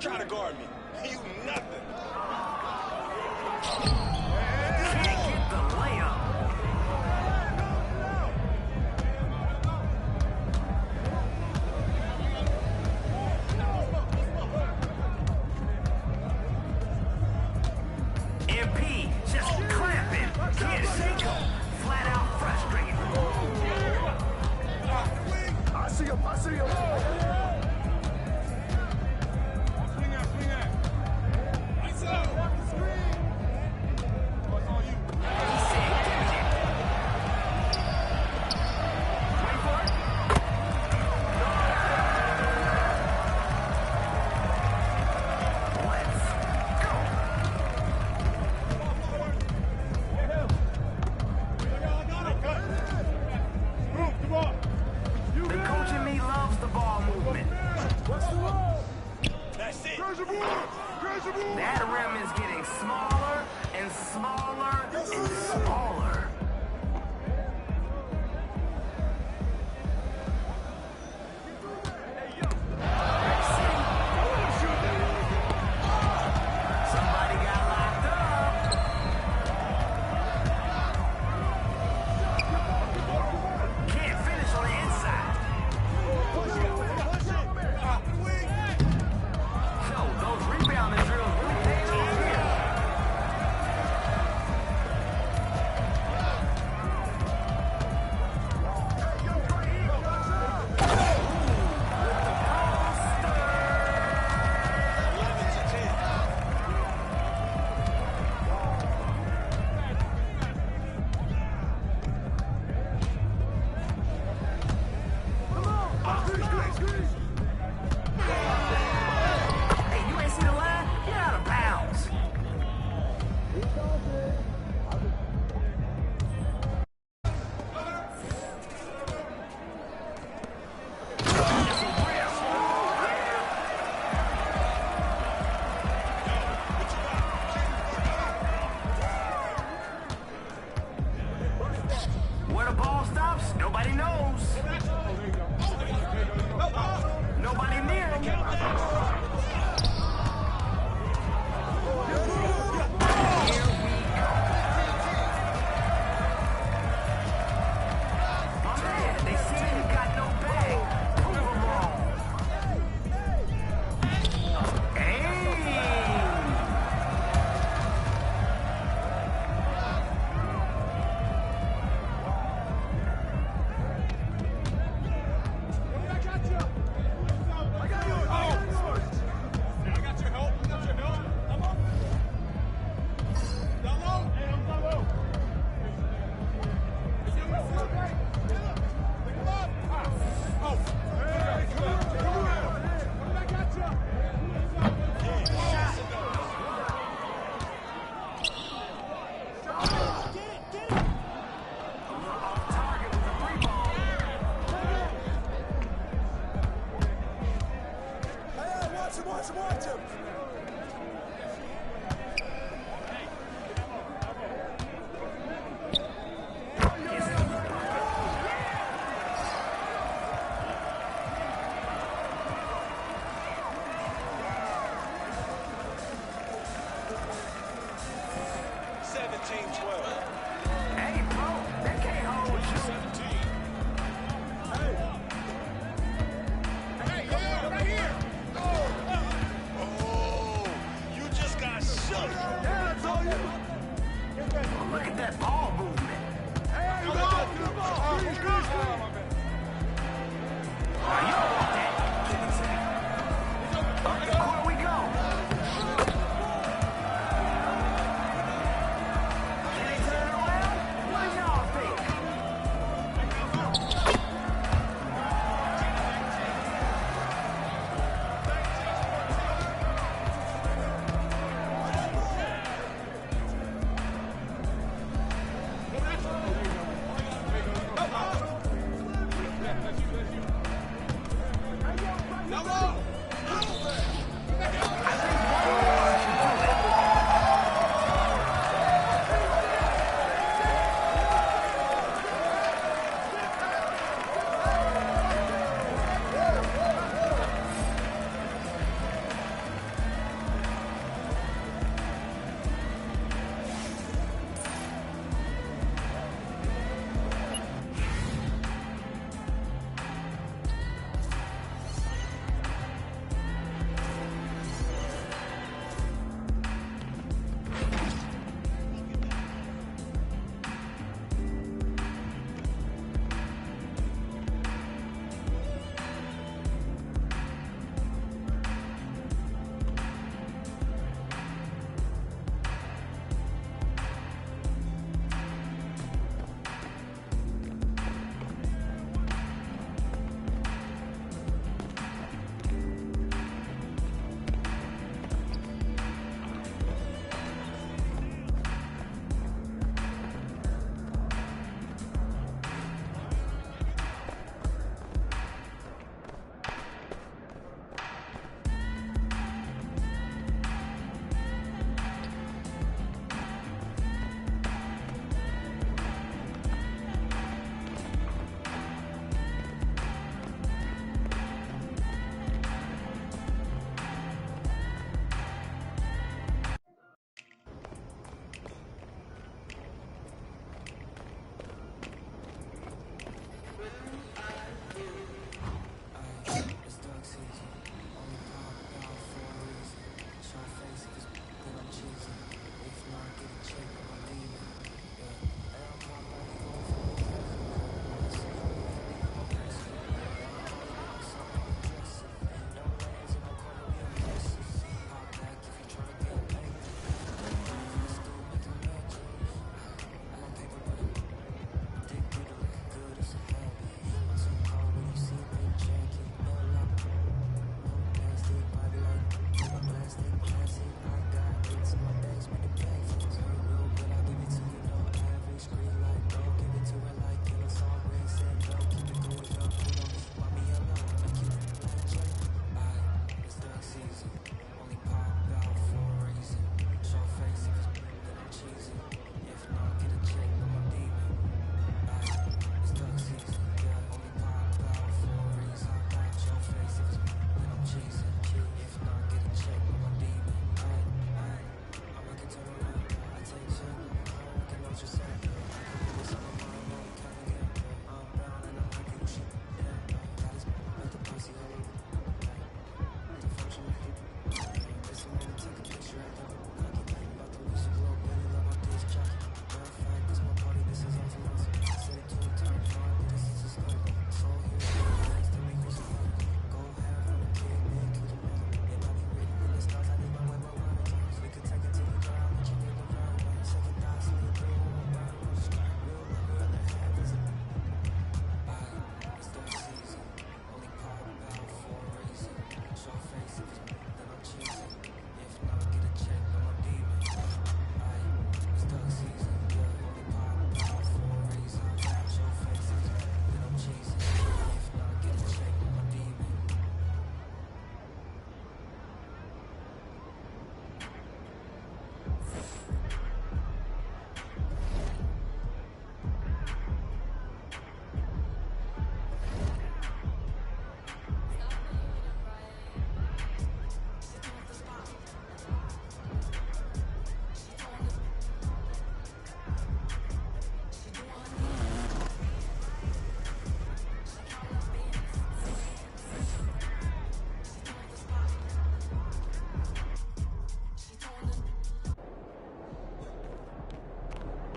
Try to guard me. You nothing. Can't get the layup. MP just clamping. Can't shake him. Flat out frustrated. I see him. I see him. That rim is getting smaller and smaller and smaller. Somebody got locked up. Can't finish on the inside. So those rebounding drills really paid off here. Hey, you ain't seen the line? Get out of bounds. Where the ball stops, nobody knows. Nobody near him. Here we go. My man, they see you got no bag. Prove them wrong. Hey! Watch him. Hey, bro, that can't hold you. 17. Hey, yeah, right here. Oh.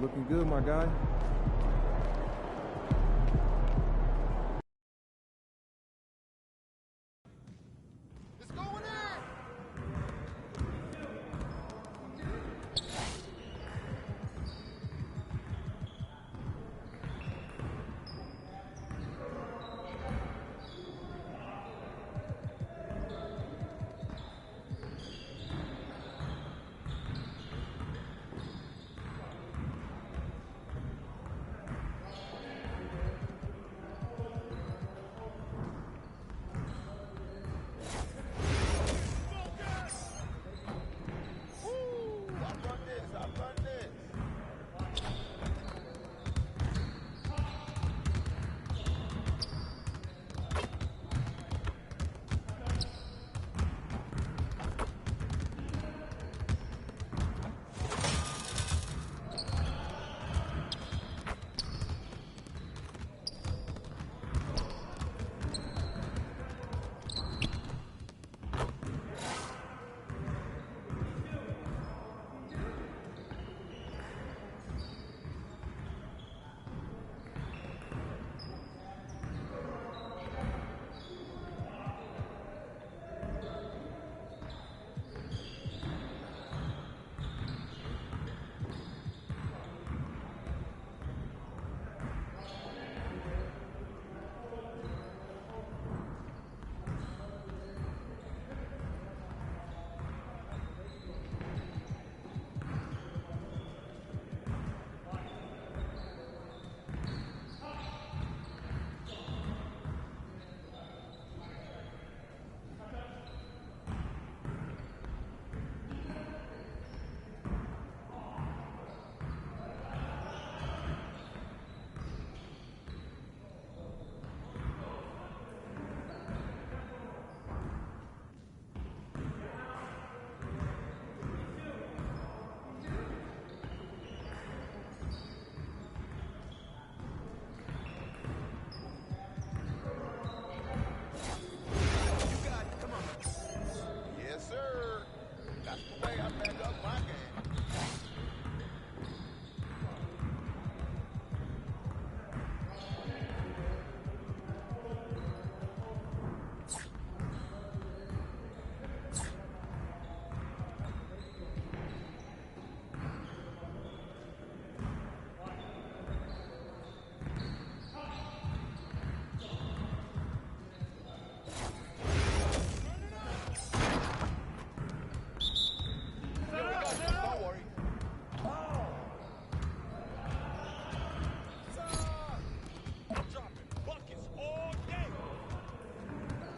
Looking good, my guy. It's going in.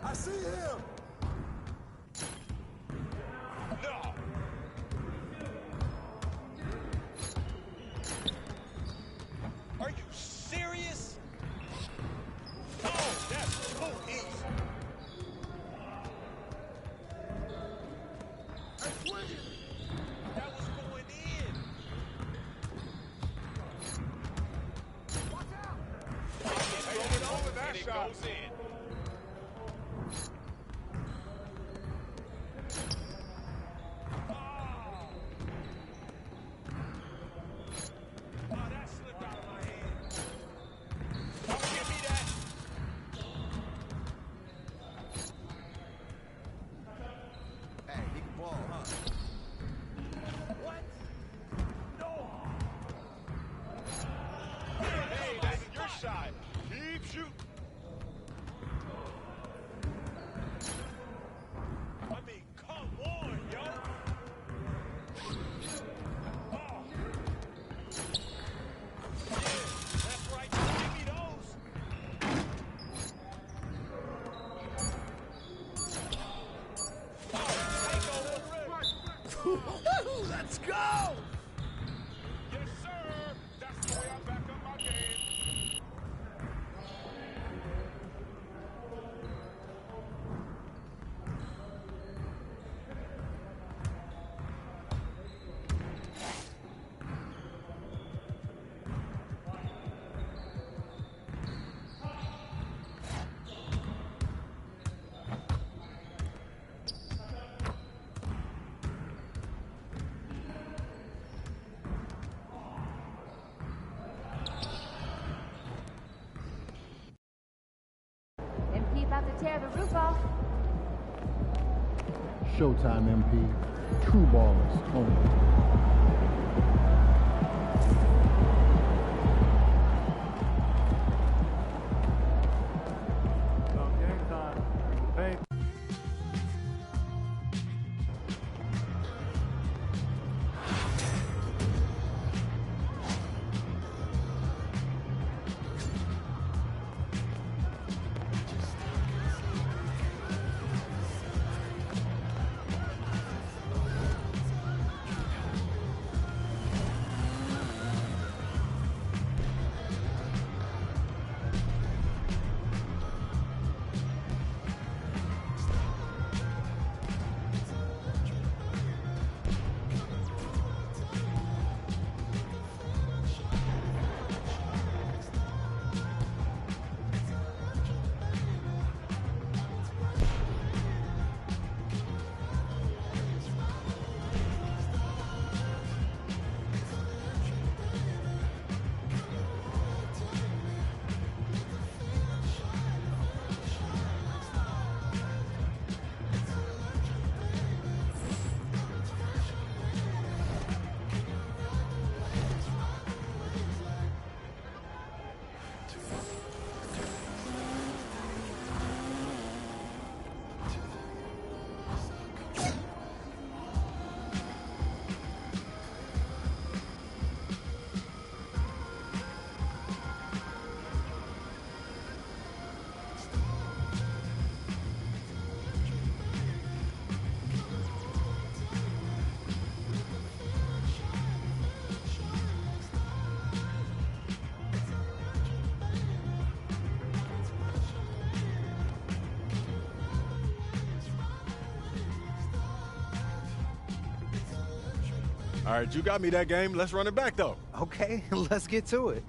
I see him. No. Are you serious? Oh, that's too easy. I'm swinging. That was going in. Watch out. Hey, it's over that and shot. It goes in. Hey, he can ball, huh? What? No. Hey, that's your shot. Keep shooting. I mean, come on, yo. Oh. Yeah, that's right. Give me those. Oh, take over. Showtime, MP. True ballers only. Game time. Paint. All right, you got me that game. Let's run it back, though. Okay, let's get to it.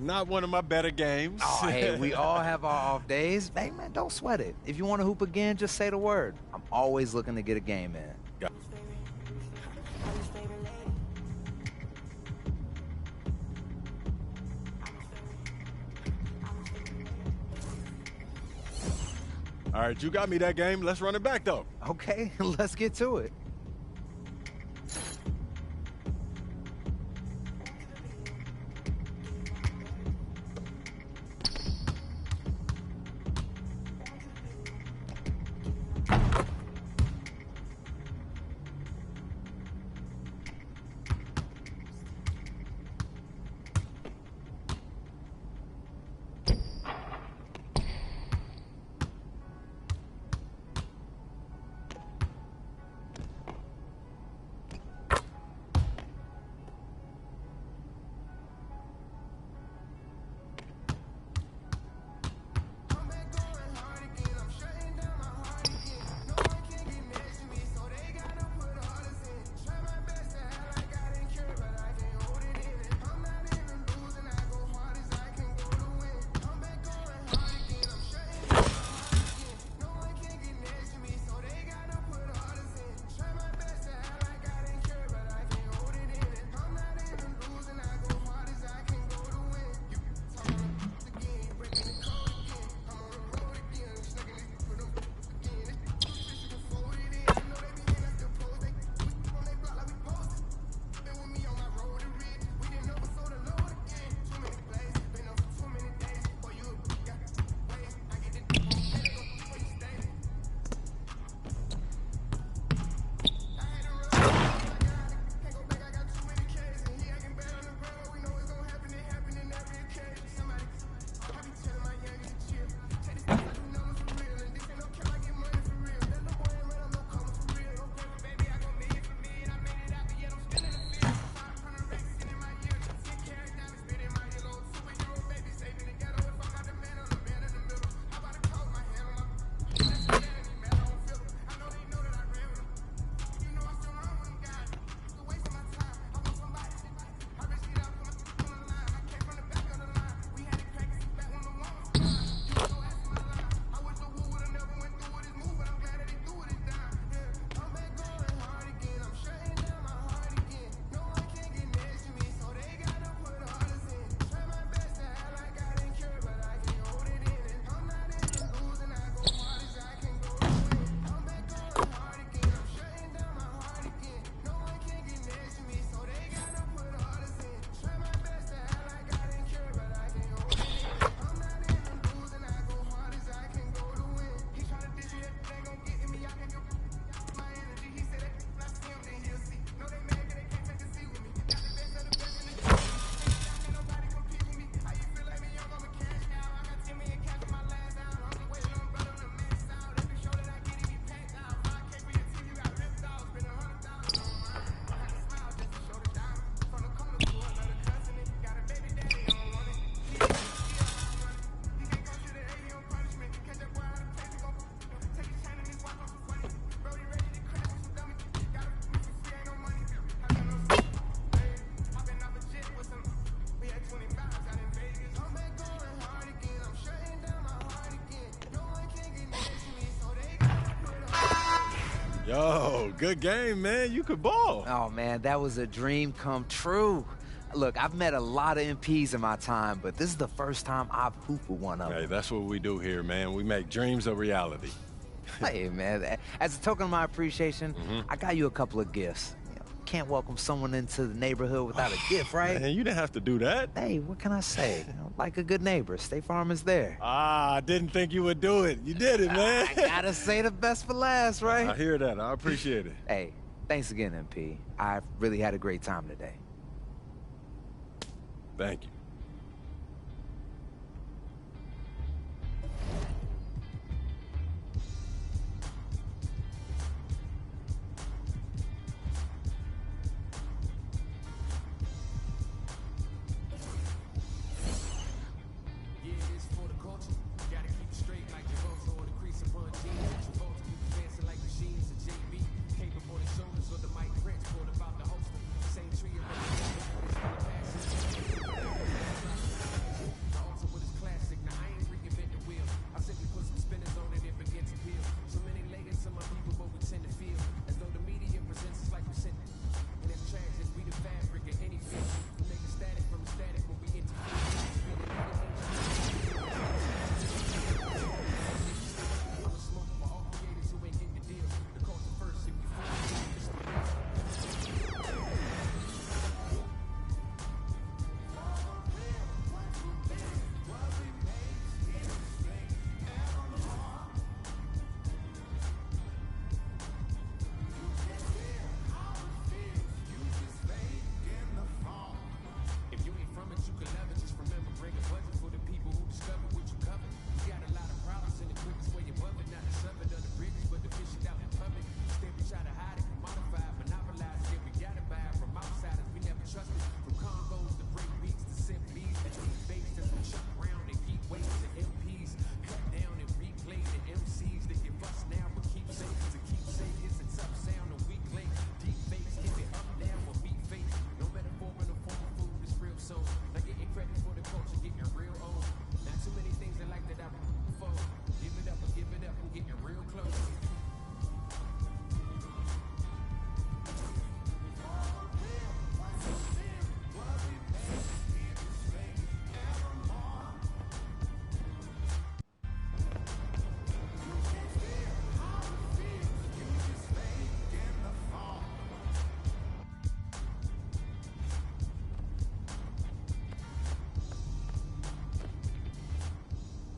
Not one of my better games. Oh, hey, we all have our off days. Hey, man, don't sweat it. If you want to hoop again, just say the word. I'm always looking to get a game in. All right, you got me that game. Let's run it back, though. Okay, let's get to it. Yo, good game, man. You could ball. Oh, man, that was a dream come true. Look, I've met a lot of MPs in my time, but this is the first time I've hooped with one of them. Hey, that's what we do here, man. We make dreams a reality. Hey, man, as a token of my appreciation, I got you a couple of gifts. You know, can't welcome someone into the neighborhood without a gift, right? Man, you didn't have to do that. Hey, what can I say? You know, like a good neighbor, State Farm is there. I didn't think you would do it. You did it, man. I gotta say the best for last, right? I hear that. I appreciate it. Hey, thanks again, MP. I've really had a great time today. Thank you.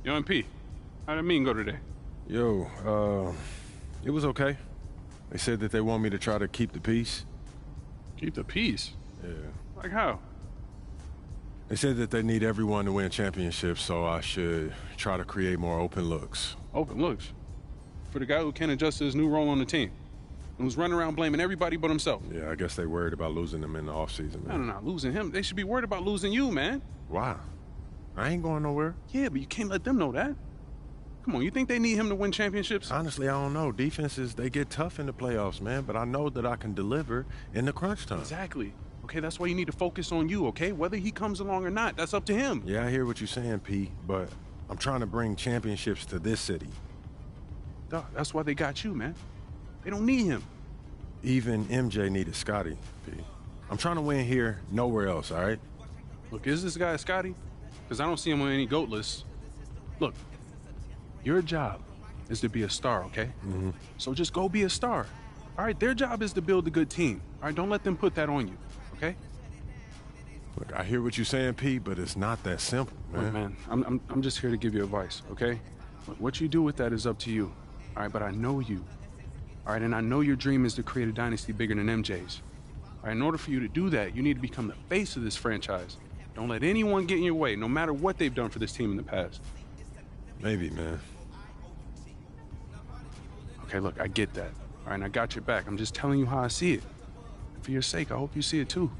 Yo, MP, how'd that meeting go today? Yo, it was okay. They said that they want me to try to keep the peace. Keep the peace? Yeah. Like how? They said that they need everyone to win championships, so I should try to create more open looks. Open looks? For the guy who can't adjust to his new role on the team and who's running around blaming everybody but himself. Yeah, I guess they worried about losing him in the offseason, man. No, losing him. They should be worried about losing you, man. Why? I ain't going nowhere. Yeah, but you can't let them know that. Come on, you think they need him to win championships? Honestly, I don't know. Defenses, they get tough in the playoffs, man, but I know that I can deliver in the crunch time. Exactly. Okay, that's why you need to focus on you, okay? Whether he comes along or not, that's up to him. Yeah, I hear what you're saying, P, but I'm trying to bring championships to this city. Duh, that's why they got you, man. They don't need him. Even MJ needed Scotty, P. I'm trying to win here, nowhere else, all right? Look, is this guy Scotty? Because I don't see him on any GOAT lists. Look, your job is to be a star, okay? Mm-hmm. So just go be a star. All right, their job is to build a good team. All right, don't let them put that on you, okay? Look, I hear what you're saying, P, but it's not that simple, man. Look, man, I'm just here to give you advice, okay? Look, what you do with that is up to you. All right, but I know you. All right, and I know your dream is to create a dynasty bigger than MJ's. All right, in order for you to do that, you need to become the face of this franchise. Don't let anyone get in your way, no matter what they've done for this team in the past. Maybe, man. Okay, look, I get that. All right, and I got your back. I'm just telling you how I see it. For your sake, I hope you see it too.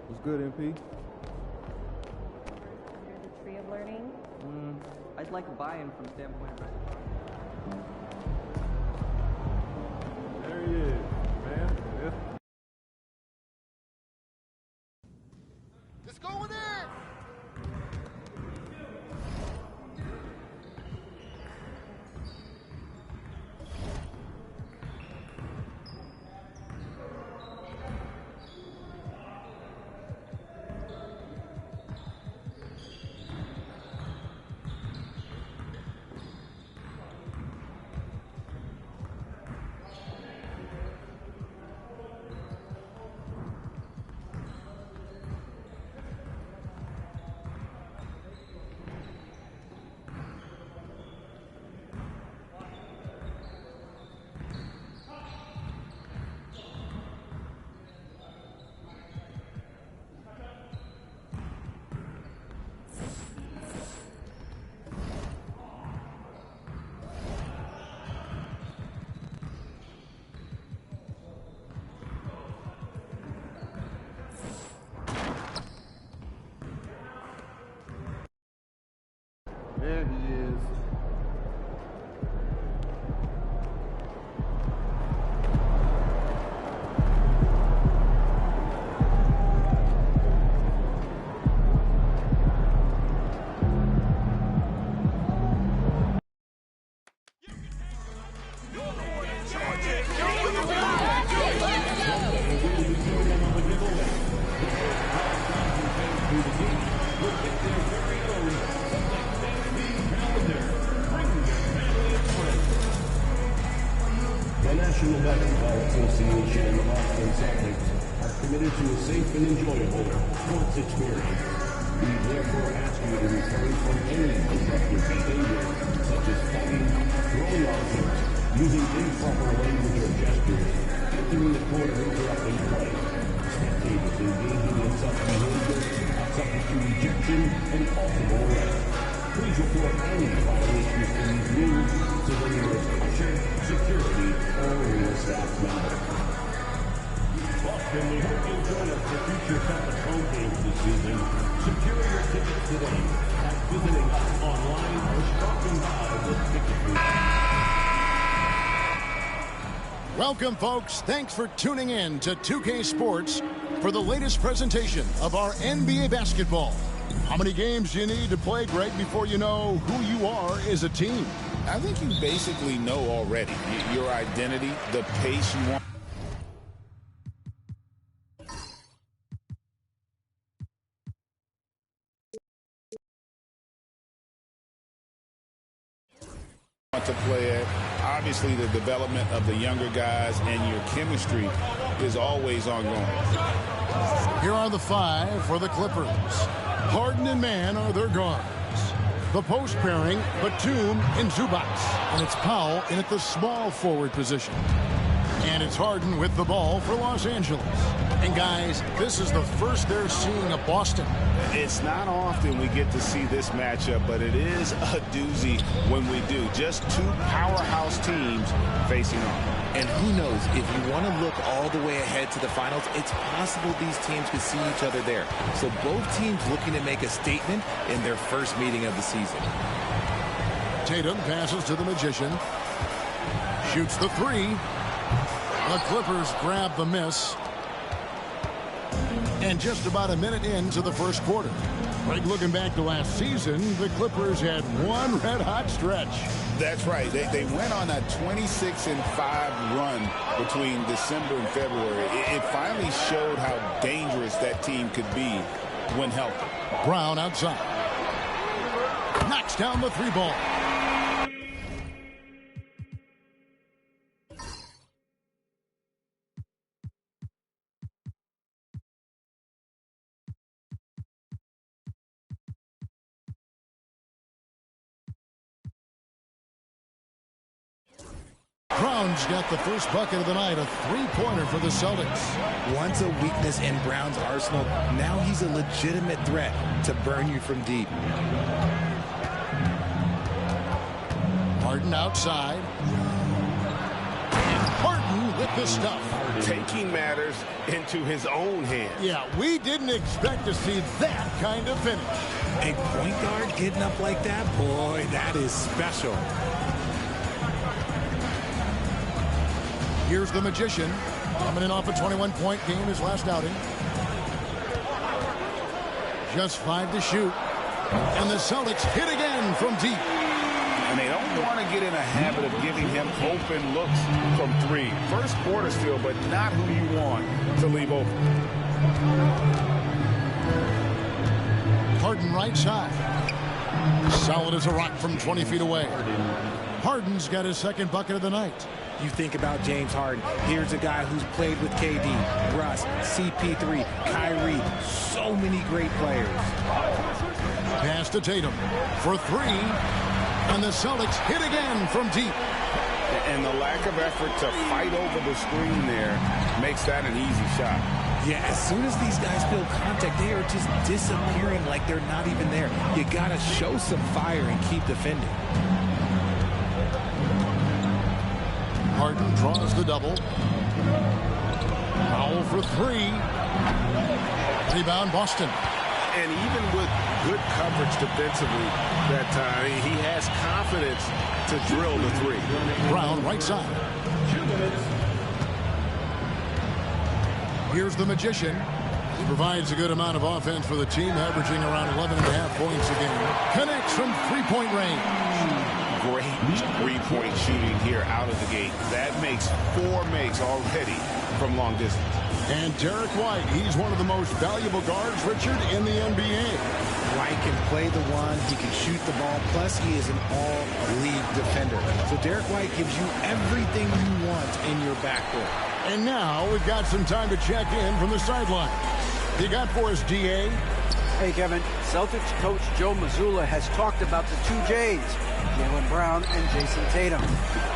What's good, MP? Under the tree of learning. I'd like a buy-in from standpoint of reciprocity. There he is, man. Association and the Boston Celtics are committed to a safe and enjoyable sports experience. We therefore ask you to refrain from any disruptive behavior, such as fighting, throwing objects, using improper language or gestures, entering the court or interrupting play. Spectators engaging in such behavior are subject to rejection and possible arrest. Please report any violations to these rules to the nearest usher, security, or arena staff member. Boston, we hope you'll join us for future Celtics home games this season. Secure your tickets today at visiting us online or stopping by the ticket booth. Welcome, folks. Thanks for tuning in to 2K Sports for the latest presentation of our NBA basketball. How many games do you need to play, Greg, before you know who you are as a team? I think you basically know already your identity, the pace you want. To play at. Obviously, the development of the younger guys and your chemistry is always ongoing. Here are the five for the Clippers. Harden and Mann are their guards. The post pairing, Batum and Zubac. And it's Powell in at the small forward position. And it's Harden with the ball for Los Angeles. And guys, this is the first they're seeing of Boston. It's not often we get to see this matchup, but it is a doozy when we do. Just two powerhouse teams facing off. And who knows, if you want to look all the way ahead to the finals, it's possible these teams could see each other there. So both teams looking to make a statement in their first meeting of the season. Tatum passes to the Magician. Shoots the three. The Clippers grab the miss. And just about a minute into the first quarter. Like looking back to last season, the Clippers had one red-hot stretch. That's right. They went on a 26-5 run between December and February. It finally showed how dangerous that team could be when healthy. Brown outside. Knocks down the three ball. Brown's got the first bucket of the night, a three-pointer for the Celtics. Once a weakness in Brown's arsenal, now he's a legitimate threat to burn you from deep. Harden outside. And Harden with the stuff. Taking matters into his own hands. Yeah, we didn't expect to see that kind of finish. A point guard getting up like that, boy, that is special. Here's the Magician, coming in off a 21-point game his last outing. Just 5 to shoot. And the Celtics hit again from deep. And they don't want to get in a habit of giving him open looks from three. First quarter still, but not who you want to leave open. Harden right side. Solid as a rock from 20 feet away. Harden's got his second bucket of the night. You think about James Harden. Here's a guy who's played with KD, Russ, CP3, Kyrie. So many great players. Pass to Tatum for three. And the Celtics hit again from deep. And the lack of effort to fight over the screen there makes that an easy shot. Yeah, as soon as these guys feel contact, they are just disappearing like they're not even there. You got to show some fire and keep defending. Harden draws the double. Powell for three. Rebound Boston. And even with good coverage defensively that time, he has confidence to drill the three. Brown right side. Here's the Magician. He provides a good amount of offense for the team, averaging around 11.5 points a game. Connects from three-point range. great three-point shooting here out of the gate. That makes 4 makes already from long distance. And Derek White, he's one of the most valuable guards, Richard, in the NBA. White can play the one, he can shoot the ball, plus he is an all-league defender. So Derek White gives you everything you want in your backcourt. And now we've got some time to check in from the sideline. You got for us, D.A.? Hey, Kevin. Celtics coach Joe Mazzulla has talked about the 2 J's, Jaylen Brown and Jason Tatum.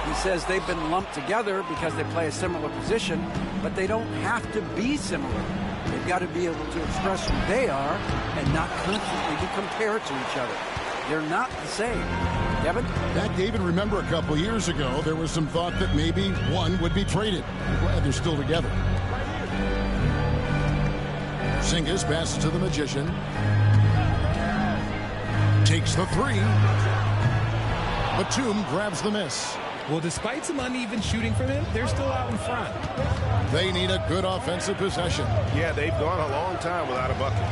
He says they've been lumped together because they play a similar position, but they don't have to be similar. They've got to be able to express who they are and not constantly be compared to each other. They're not the same. Kevin? That, David, remember a couple years ago, there was some thought that maybe one would be traded. I'm glad they're still together. Porzingis passes to the Magician. Takes the 3. Batum grabs the miss. Well, despite some uneven shooting from him, they're still out in front. They need a good offensive possession. Yeah, they've gone a long time without a bucket.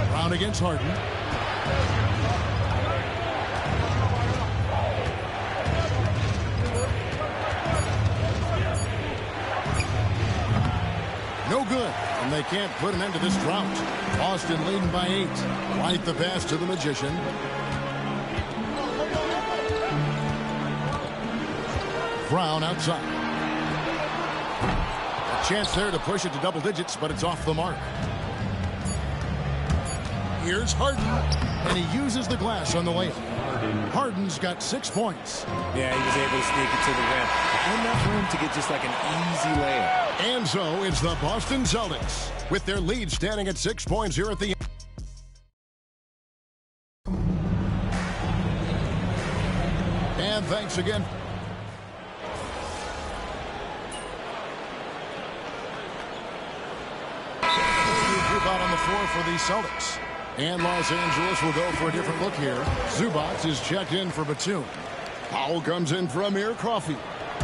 Brown against Harden. No good, and they can't put an end to this drought. Boston leading by 8. White the pass to the Magician. Brown outside. A chance there to push it to double digits, but it's off the mark. Here's Harden, and he uses the glass on the layup. Harden's got 6 points. Yeah, he was able to sneak it to the rim. Enough room to get just like an easy layup. And so it's the Boston Celtics with their lead standing at 6 points here at the end. And thanks again. Group out on the floor for the Celtics. And Los Angeles will go for a different look here. Zubac is checked in for Batum. Powell comes in for Amir Coffey.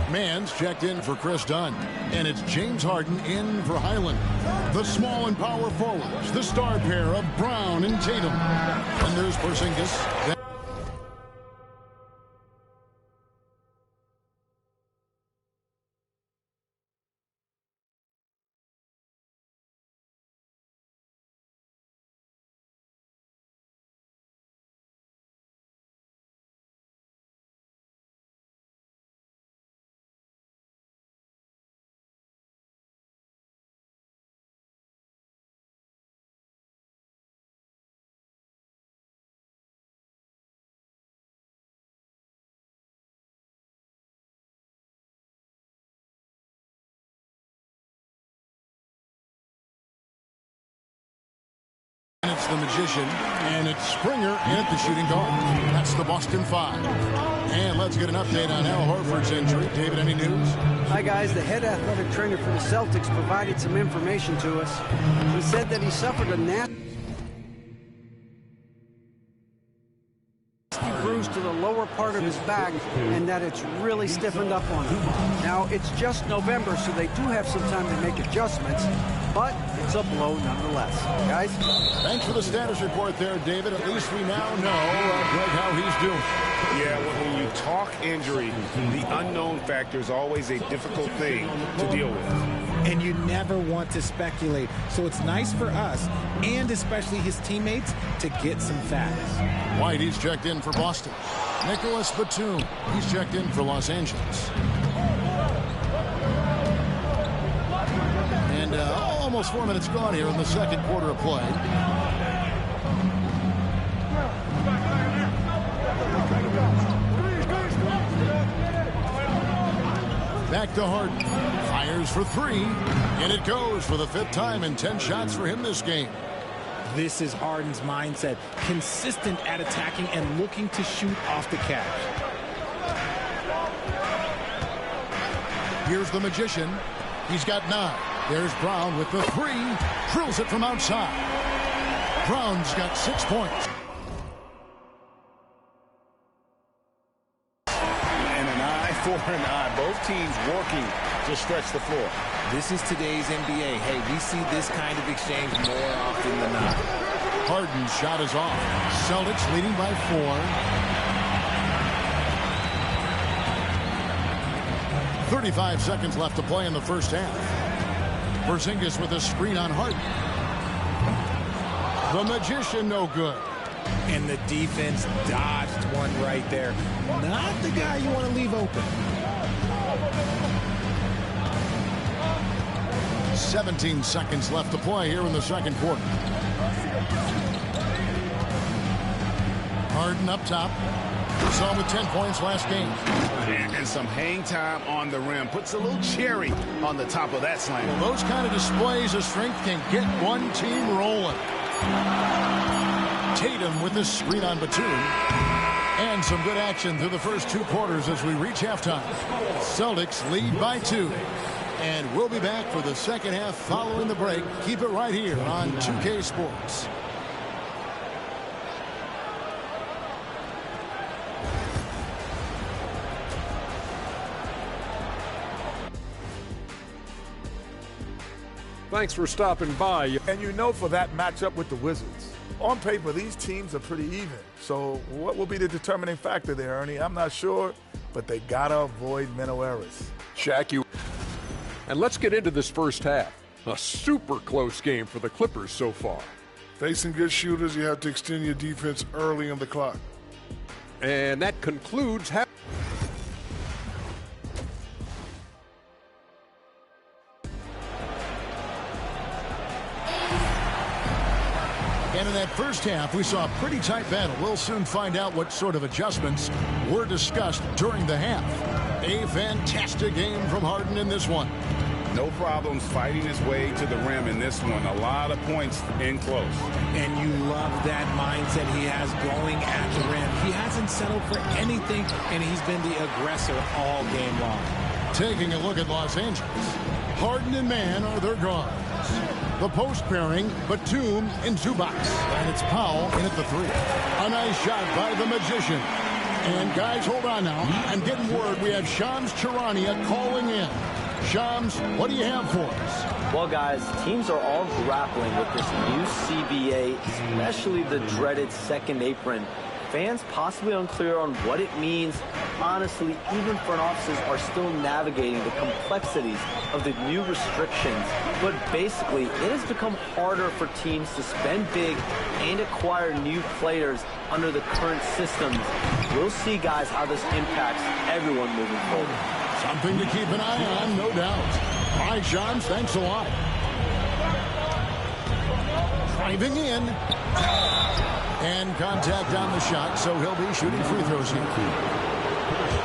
Mann's checked in for Chris Dunn. And it's James Harden in for Highland. The small and power forwards, the star pair of Brown and Tatum. And there's Porzingis. It's the Magician, and it's Springer at the shooting guard. That's the Boston 5. And let's get an update on Al Horford's injury. David, any news? Hi, guys. The head athletic trainer for the Celtics provided some information to us. He said that he suffered a nasty bruise to the lower part of his back and that it's really stiffened up on him. Now, it's just November, so they do have some time to make adjustments, but it's a blow nonetheless. Guys? Thanks for the status report there, David. At least we now know, Greg, how he's doing. Yeah, when you talk injury, the unknown factor is always a difficult thing to deal with. And you never want to speculate. So it's nice for us, and especially his teammates, to get some facts. White, he's checked in for Boston. Nicholas Batum, he's checked in for Los Angeles. And almost 4 minutes gone here in the second quarter of play. Back to Harden. Fires for 3. And it goes for the 5th time in 10 shots for him this game. This is Harden's mindset. Consistent at attacking and looking to shoot off the catch. Here's the Magician. He's got 9. There's Brown with the 3. Drills it from outside. Brown's got 6 points. And an eye for an eye. Both teams working to stretch the floor. This is today's NBA. Hey, we see this kind of exchange more often than not. Harden's shot is off. Celtics leading by 4. 35 seconds left to play in the first half. Porzingis with a screen on Harden. The Magician no good. And the defense dodged one right there. Not the guy you want to leave open. 17 seconds left to play here in the second quarter. Harden up top. We saw him with 10 points last game. And some hang time on the rim. Puts a little cherry on the top of that slam. Well, those kind of displays of strength can get one team rolling. Tatum with this screen on Batum. And some good action through the first 2 quarters as we reach halftime. Celtics lead by 2. And we'll be back for the second half following the break. Keep it right here on 2K Sports. Thanks for stopping by. And you know, for that matchup with the Wizards, on paper, these teams are pretty even. So what will be the determining factor there, Ernie? I'm not sure, but they got to avoid mental errors. Shaq, you. And let's get into this first half. A super close game for the Clippers so far. Facing good shooters, you have to extend your defense early in the clock. And that concludes half. And in that first half, we saw a pretty tight battle. We'll soon find out what sort of adjustments were discussed during the half. A fantastic game from Harden in this one. No problems fighting his way to the rim in this one. A lot of points in close. And you love that mindset he has going at the rim. He hasn't settled for anything, and he's been the aggressor all game long. Taking a look at Los Angeles. Harden and Man are their guards. The post pairing, Batum and Zubac. And it's Powell in at the 3. A nice shot by the Magician. And guys, hold on now. I'm getting word we have Shams Charania calling in. Shams, what do you have for us? Well, guys, teams are all grappling with this new CBA, especially the dreaded second apron. Fans possibly unclear on what it means. Honestly, even front offices are still navigating the complexities of the new restrictions. But basically, it has become harder for teams to spend big and acquire new players under the current systems. We'll see, guys, how this impacts everyone moving forward. Something to keep an eye on, no doubt. All right, Shams, thanks a lot. Driving in. And contact on the shot, so he'll be shooting free throws here.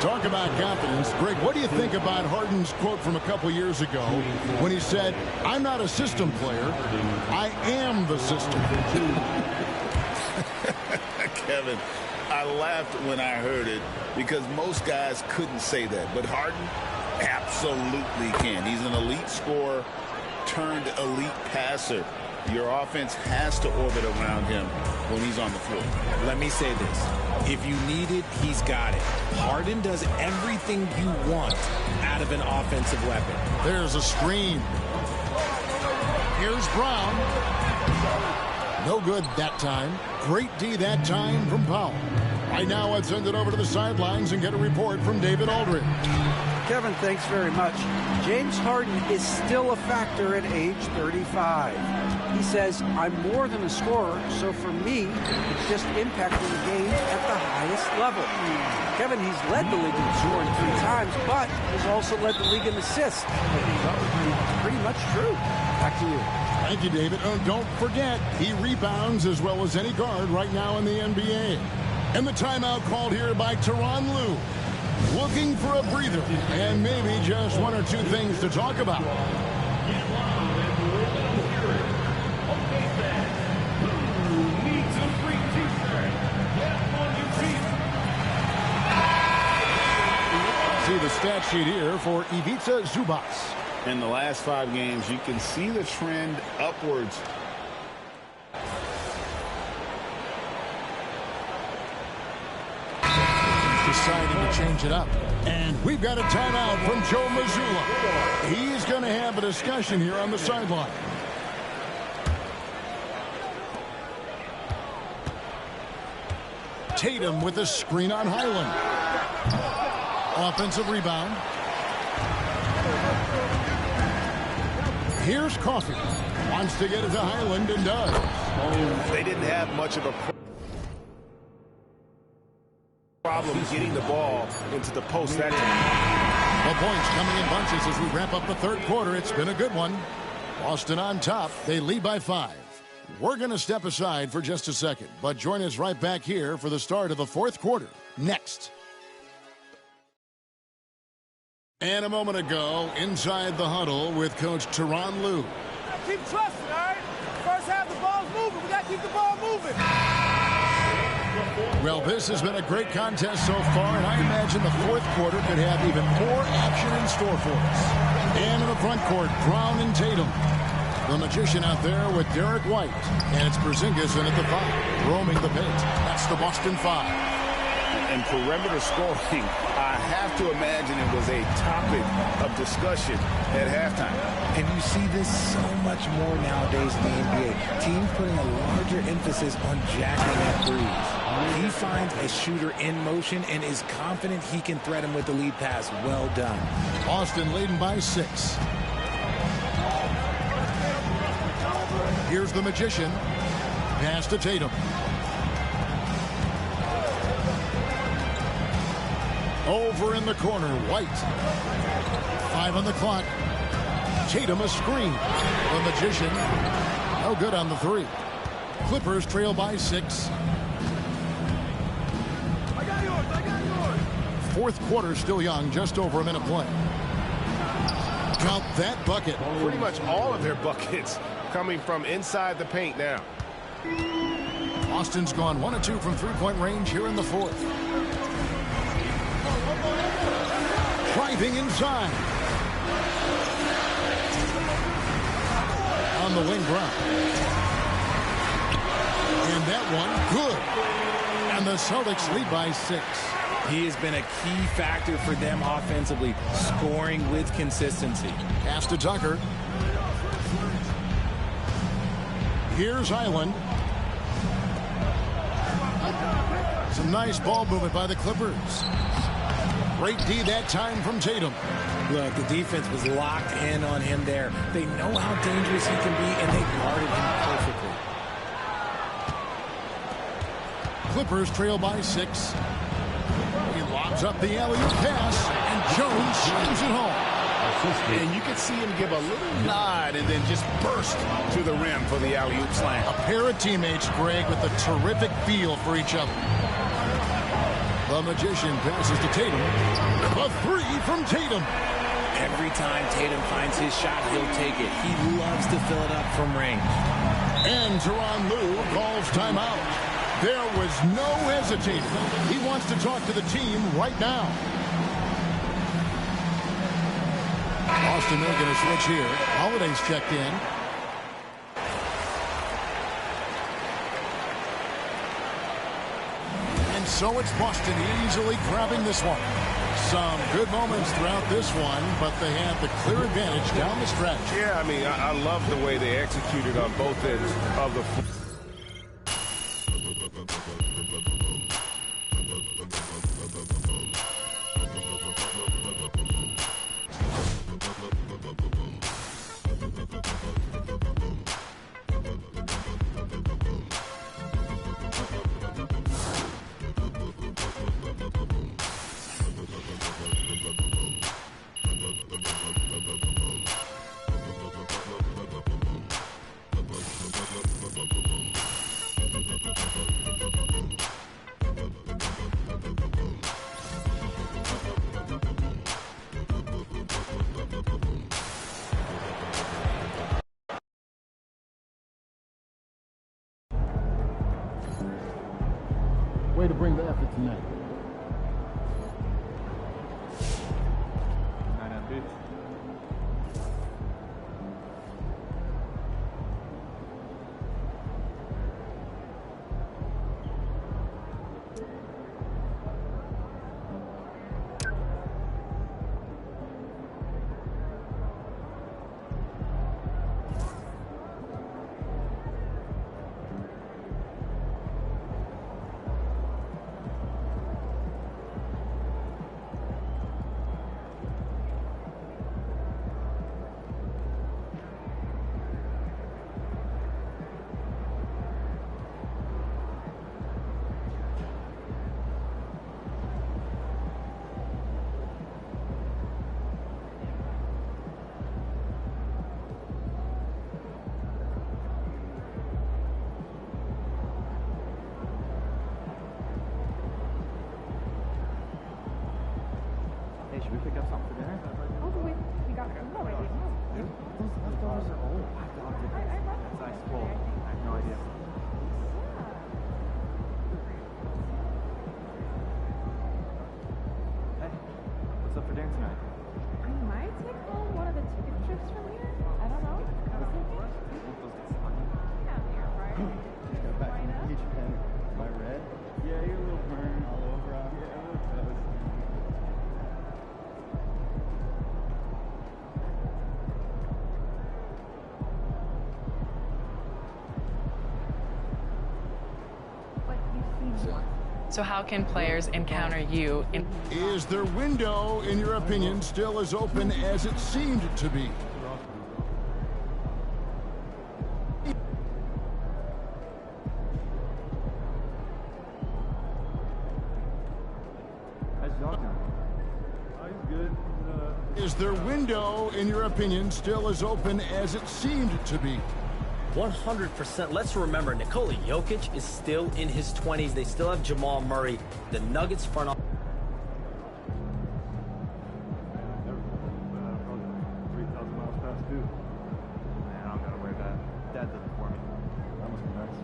Talk about confidence. Greg, what do you think about Harden's quote from a couple years ago when he said, I'm not a system player, I am the system? Kevin, I laughed when I heard it because most guys couldn't say that. But Harden absolutely can. He's an elite scorer turned elite passer. Your offense has to orbit around him when he's on the floor. Let me say this. If you need it, he's got it. Harden does everything you want out of an offensive weapon. There's a screen. Here's Brown. No good that time. Great D that time from Powell. Right now, let's send it over to the sidelines and get a report from David Aldridge. Kevin, thanks very much. James Harden is still a factor at age 35. He says, I'm more than a scorer, so for me, it's just impacting the game at the highest level. Kevin, he's led the league in scoring 3 times, but he's also led the league in assists. That would be pretty much true. Back to you. Thank you, David. Don't forget, he rebounds as well as any guard right now in the NBA. And the timeout called here by Tyronn Lue. Looking for a breather and maybe just 1 or 2 things to talk about. See the stat sheet here for Ivica Zubac. In the last 5 games, you can see the trend upwards. Deciding to change it up. And we've got a timeout from Joe Mazzulla. He's going to have a discussion here on the sideline. Tatum with a screen on Highland. Offensive rebound. Here's Coffey. Wants to get it to Highland and does. They didn't have much of a problem getting the ball into the post that time. The points coming in bunches as we wrap up the third quarter. It's been a good one. Boston on top. They lead by 5. We're going to step aside for just a second, but join us right back here for the start of the fourth quarter. Next. And a moment ago, inside the huddle with Coach Tyronn Lue. Keep trusting, all right? First half, the ball's moving. We got to keep the ball moving. Well, this has been a great contest so far, and I imagine the fourth quarter could have even more action in store for us. And in the front court, Brown and Tatum. The Magician out there with Derek White. And it's Porzingis in at the 5, roaming the paint. That's the Boston 5. And perimeter scoring, I have to imagine it was a topic of discussion at halftime. And you see this so much more nowadays in the NBA. Teams putting a larger emphasis on jacking at threes. He finds a shooter in motion and is confident he can threat him with the lead pass. Well done. Boston leading by 6. Here's the Magician. Pass to Tatum. Over in the corner, White. 5 on the clock. Tatum a screen. The Magician, no good on the 3. Clippers trail by 6. I got yours. Fourth quarter still young, just over a minute play. Count that bucket. Pretty much all of their buckets coming from inside the paint now. Boston's gone 1 of 2 from three-point range here in the fourth. Driving inside. On the wing, Brown. And that one, good. And the Celtics lead by 6. He has been a key factor for them offensively, scoring with consistency. Pass to Tucker. Here's Highland. Some nice ball movement by the Clippers. Great D that time from Tatum. Look, the defense was locked in on him there. They know how dangerous he can be, and they guarded him perfectly. Clippers trail by 6. He lobs up the alley-oop pass, and Jones slams it home. And you can see him give a little nod and then just burst to the rim for the alley-oop slam. A pair of teammates, Greg, with a terrific feel for each other. The Magician passes to Tatum. A 3 from Tatum. Every time Tatum finds his shot, he'll take it. He loves to fill it up from range. And Tyronn Lue calls timeout. There was no hesitating. He wants to talk to the team right now. Boston making a switch here. Holiday's checked in. And so it's Boston easily grabbing this one. Some good moments throughout this one, but they have the clear advantage down the stretch. Yeah, I mean, I love the way they executed on both ends of the floor. Way to bring the effort tonight. tonight? We might take home one of the ticket trips from here. I don't know. Yeah, you're right. Got back from the beach, man. Am I red? Yeah, you're a little burn all over. Yeah, a little close. So how can players encounter you? Is their window, in your opinion, still as open as it seemed to be? Is their window, in your opinion, still as open as it seemed to be? 100%. Let's remember, Nikola Jokic is still in his 20s. They still have Jamal Murray. The Nuggets front office. 3,000 miles past due. Man, I don't gotta worry about it. Dad did it for me. That must be nice.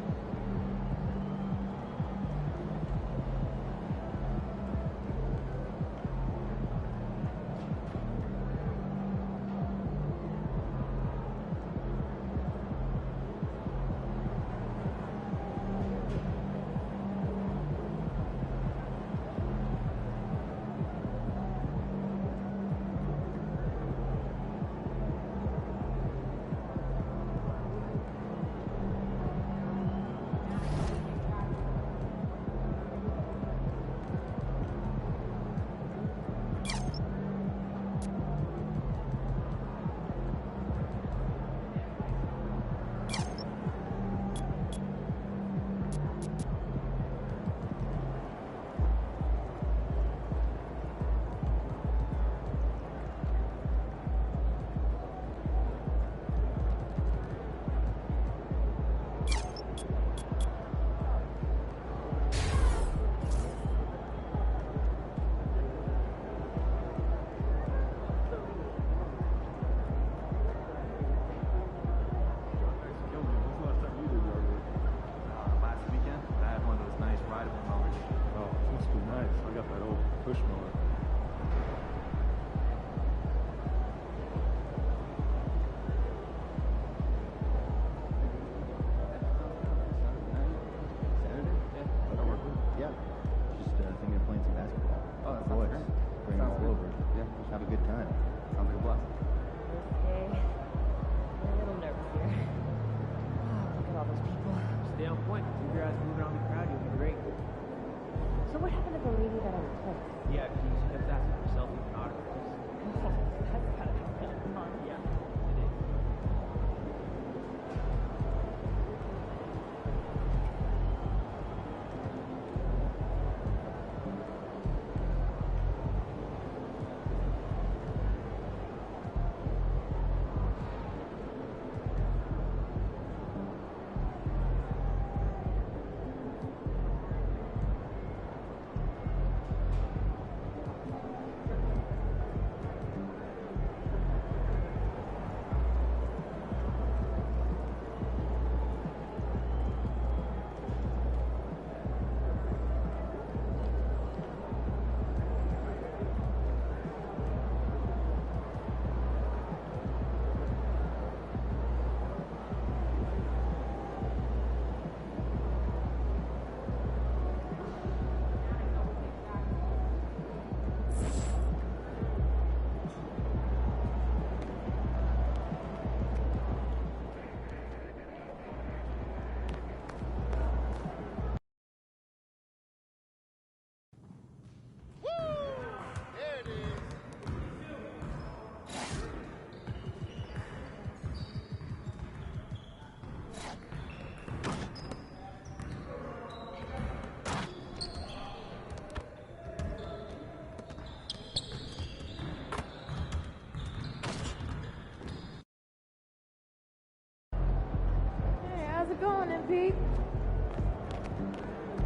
MP?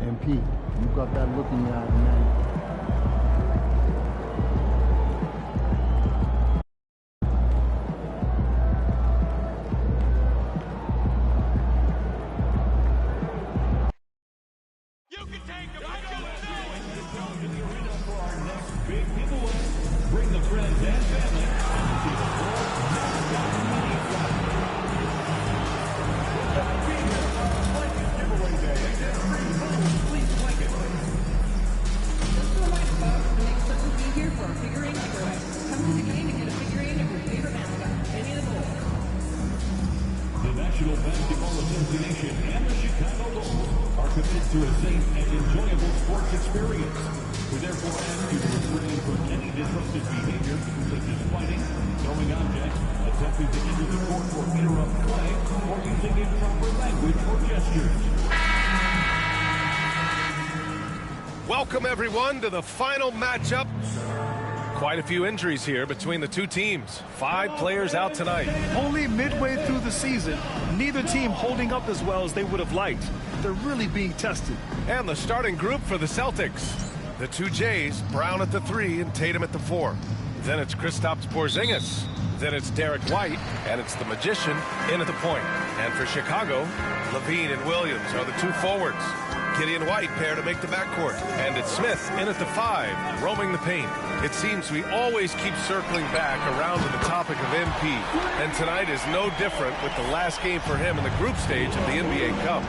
MP, you got that look in your eye tonight. Bring the crowd the nation and the Chicago Bulls are committed to a safe and enjoyable sports experience. We therefore ask you to refrain from any disruptive behavior, such as fighting, throwing objects, attempting to enter the court or interrupt play, or using improper language or gestures. Welcome, everyone, to the final matchup. Quite a few injuries here between the two teams. 5 players out tonight. Only midway through the season, neither team holding up as well as they would have liked. They're really being tested. And the starting group for the Celtics. The two Jays, Brown at the 3 and Tatum at the 4. Then it's Kristaps Porzingis. Then it's Derek White, and it's the Magician in at the point. And for Chicago, Levine and Williams are the 2 forwards. Giddey and White pair to make the backcourt. And it's Smith in at the 5, roaming the paint. It seems we always keep circling back around to the topic of MP. And tonight is no different with the last game for him in the group stage of the NBA Cup.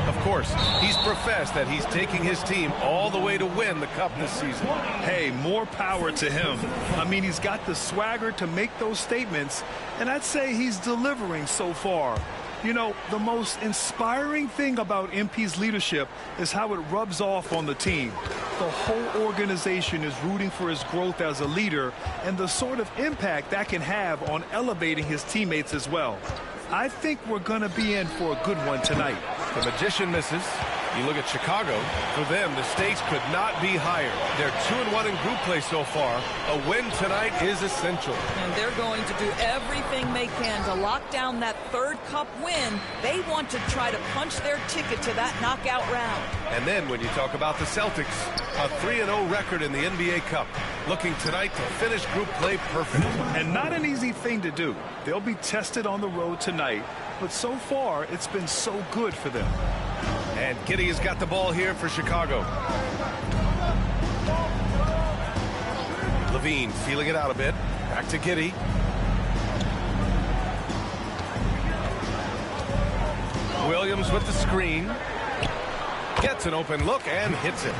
Of course, he's professed that he's taking his team all the way to win the Cup this season. Hey, more power to him. I mean, he's got the swagger to make those statements, and I'd say he's delivering so far. You know, the most inspiring thing about MP's leadership is how it rubs off on the team. The whole organization is rooting for his growth as a leader and the sort of impact that can have on elevating his teammates as well. I think we're going to be in for a good one tonight. The Magician misses. You look at Chicago. For them, the stakes could not be higher. They're 2-1 in group play so far. A win tonight is essential. And they're going to do everything they can to lock down that 3rd Cup win. They want to try to punch their ticket to that knockout round. And then when you talk about the Celtics, a 3-0 record in the NBA Cup. Looking tonight to finish group play perfect. And not an easy thing to do. They'll be tested on the road tonight, but so far it's been so good for them. And Giddey has got the ball here for Chicago. Levine feeling it out a bit. Back to Giddey. Williams with the screen. Gets an open look and hits it.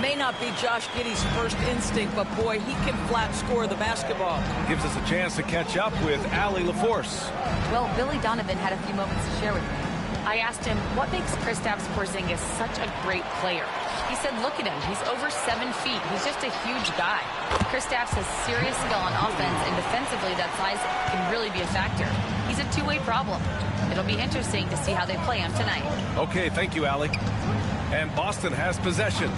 May not be Josh Giddey's first instinct, but boy, he can flat score the basketball. Gives us a chance to catch up with Allie LaForce. Well, Billy Donovan had a few moments to share with me. I asked him, what makes Kristaps Porzingis such a great player? He said, look at him. He's over 7 feet. He's just a huge guy. Kristaps has serious skill on offense, and defensively, that size can really be a factor. He's a two-way problem. It'll be interesting to see how they play him tonight. Okay, thank you, Allie. And Boston has possession.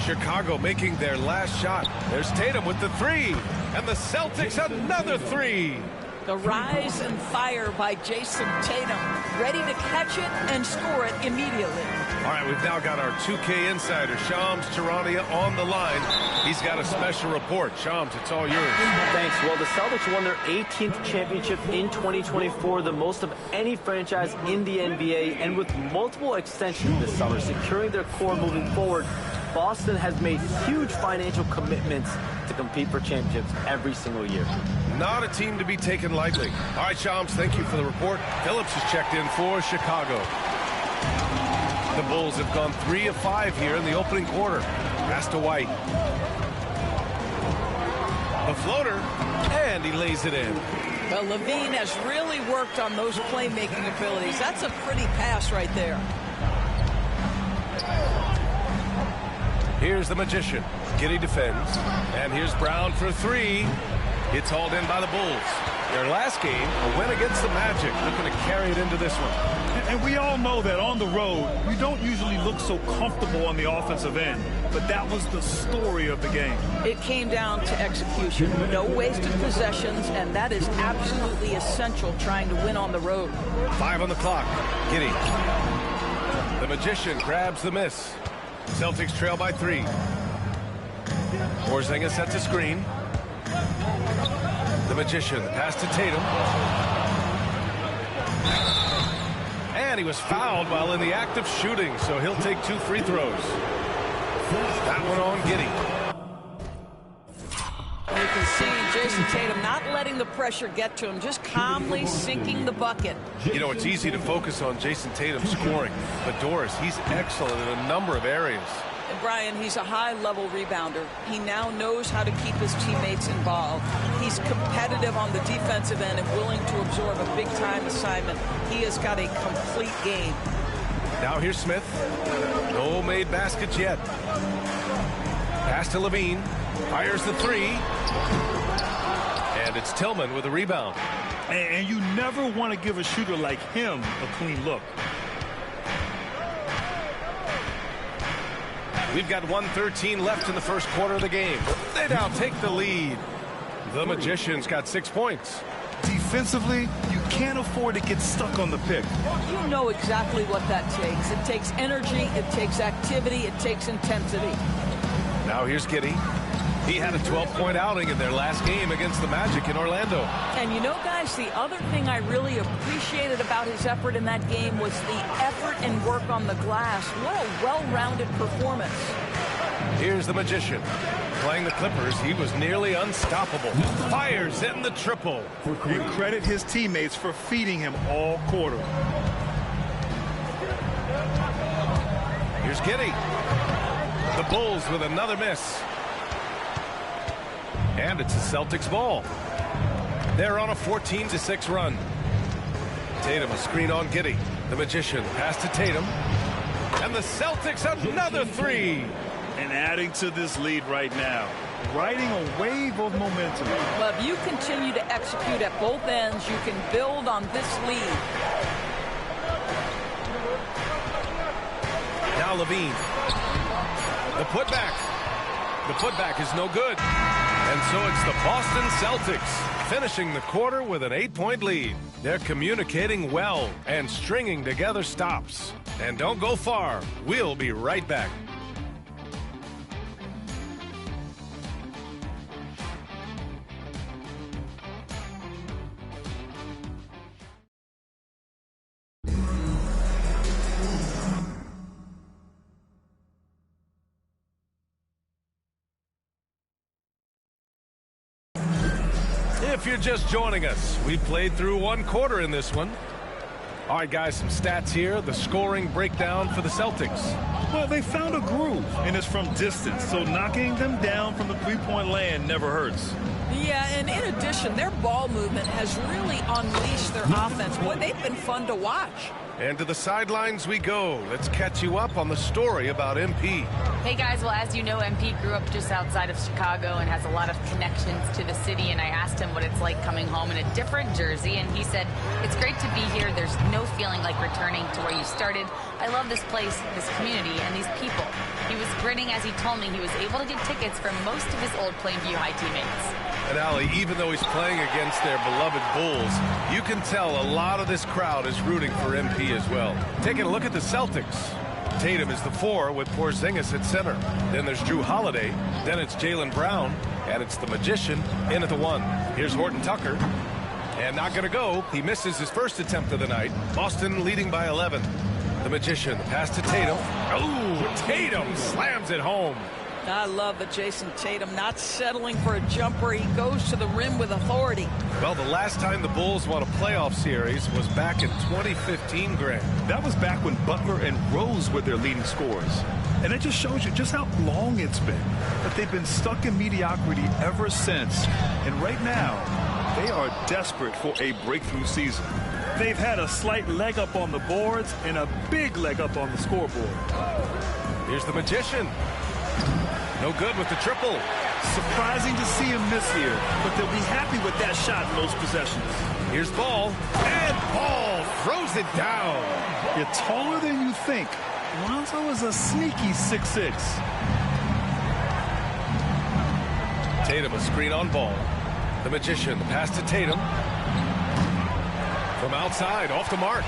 Chicago making their last shot. There's Tatum with the 3. And the Celtics another 3. The rise and fire by Jason Tatum, ready to catch it and score it immediately. All right, we've now got our 2K insider, Shams Charania, on the line. He's got a special report. Shams, it's all yours. Thanks. Well, the Celtics won their 18th championship in 2024, the most of any franchise in the NBA, and with multiple extensions this summer, securing their core moving forward, Boston has made huge financial commitments to compete for championships every single year. Not a team to be taken lightly. All right, Shams, thank you for the report. Phillips has checked in for Chicago. The Bulls have gone 3 of 5 here in the opening quarter. Pass to White. The floater, and he lays it in. Well, Levine has really worked on those playmaking abilities. That's a pretty pass right there. Here's the Magician. Giddey defends. And here's Brown for 3. It's hauled in by the Bulls. Their last game, a win against the Magic. Looking to carry it into this one. And we all know that on the road, you don't usually look so comfortable on the offensive end. But that was the story of the game. It came down to execution. No wasted possessions, and that is absolutely essential trying to win on the road. 5 on the clock. Giddey. The Magician grabs the miss. Celtics trail by 3. Porzingis sets a screen. The Magician, pass to Tatum. And he was fouled while in the act of shooting, so he'll take 2 free throws. That one on Giddey. You can see Jason Tatum not letting the pressure get to him, just calmly sinking the bucket. You know, it's easy to focus on Jason Tatum scoring, but Doris, he's excellent in a number of areas. Brian, he's a high-level rebounder. He now knows how to keep his teammates involved. He's competitive on the defensive end and willing to absorb a big-time assignment. He has got a complete game. Now here's Smith. No made baskets yet. Pass to Levine. Fires the three. And it's Tillman with a rebound. And you never want to give a shooter like him a clean look. We've got 1:13 left in the first quarter of the game. They now take the lead. The Magicians got 6 points. Defensively, you can't afford to get stuck on the pick. You know exactly what that takes. It takes energy, it takes activity, it takes intensity. Now here's Giddey. He had a 12-point outing in their last game against the Magic in Orlando. And you know, guys, the other thing I really appreciated about his effort in that game was the effort and work on the glass. What a well-rounded performance. Here's the Magician. Playing the Clippers, he was nearly unstoppable. Fires in the triple. You credit his teammates for feeding him all quarter. Here's Giddey. The Bulls with another miss. And it's the Celtics ball. They're on a 14-6 run. Tatum a screen on Giddey. The Magician pass to Tatum. And the Celtics another three. And adding to this lead right now. Riding a wave of momentum. Well, if you continue to execute at both ends, you can build on this lead. Now Levine. The putback. The putback is no good. And so it's the Boston Celtics finishing the quarter with an 8-point lead. They're communicating well and stringing together stops. And don't go far. We'll be right back. If you're just joining us, we played through one quarter in this one. All right, guys, some stats here. The scoring breakdown for the Celtics. Well, they found a groove, and it's from distance, so knocking them down from the three-point land never hurts. Yeah, and in addition, their ball movement has really unleashed their offense. Boy, they've been fun to watch. And to the sidelines we go. Let's catch you up on the story about MP. Hey guys, well, as you know, MP grew up just outside of Chicago and has a lot of connections to the city, and I asked him what it's like coming home in a different jersey, and he said, it's great to be here. There's no feeling like returning to where you started. I love this place, this community, and these people. He was grinning as he told me he was able to get tickets for most of his old Plainview High teammates. And Ali, even though he's playing against their beloved Bulls, you can tell a lot of this crowd is rooting for MP as well. Taking a look at the Celtics. Tatum is the 4 with Porzingis at center. Then there's Drew Holiday. Then it's Jaylen Brown. And it's the Magician in at the 1. Here's Horton Tucker. And not going to go. He misses his first attempt of the night. Boston leading by 11. The Magician, pass to Tatum. Oh, Tatum slams it home. I love the Jason Tatum not settling for a jumper. He goes to the rim with authority. Well, the last time the Bulls won a playoff series was back in 2015, Greg. That was back when Butler and Rose were their leading scorers. And it just shows you just how long it's been. But they've been stuck in mediocrity ever since. And right now, they are desperate for a breakthrough season. They've had a slight leg up on the boards and a big leg up on the scoreboard. Here's the Magician. No good with the triple. Surprising to see him miss here, but they'll be happy with that shot in those possessions. Here's Ball, and Ball throws it down. You're taller than you think. Lonzo is a sneaky 6'6". Tatum a screen on Ball. The Magician, the pass to Tatum. From outside, off the mark.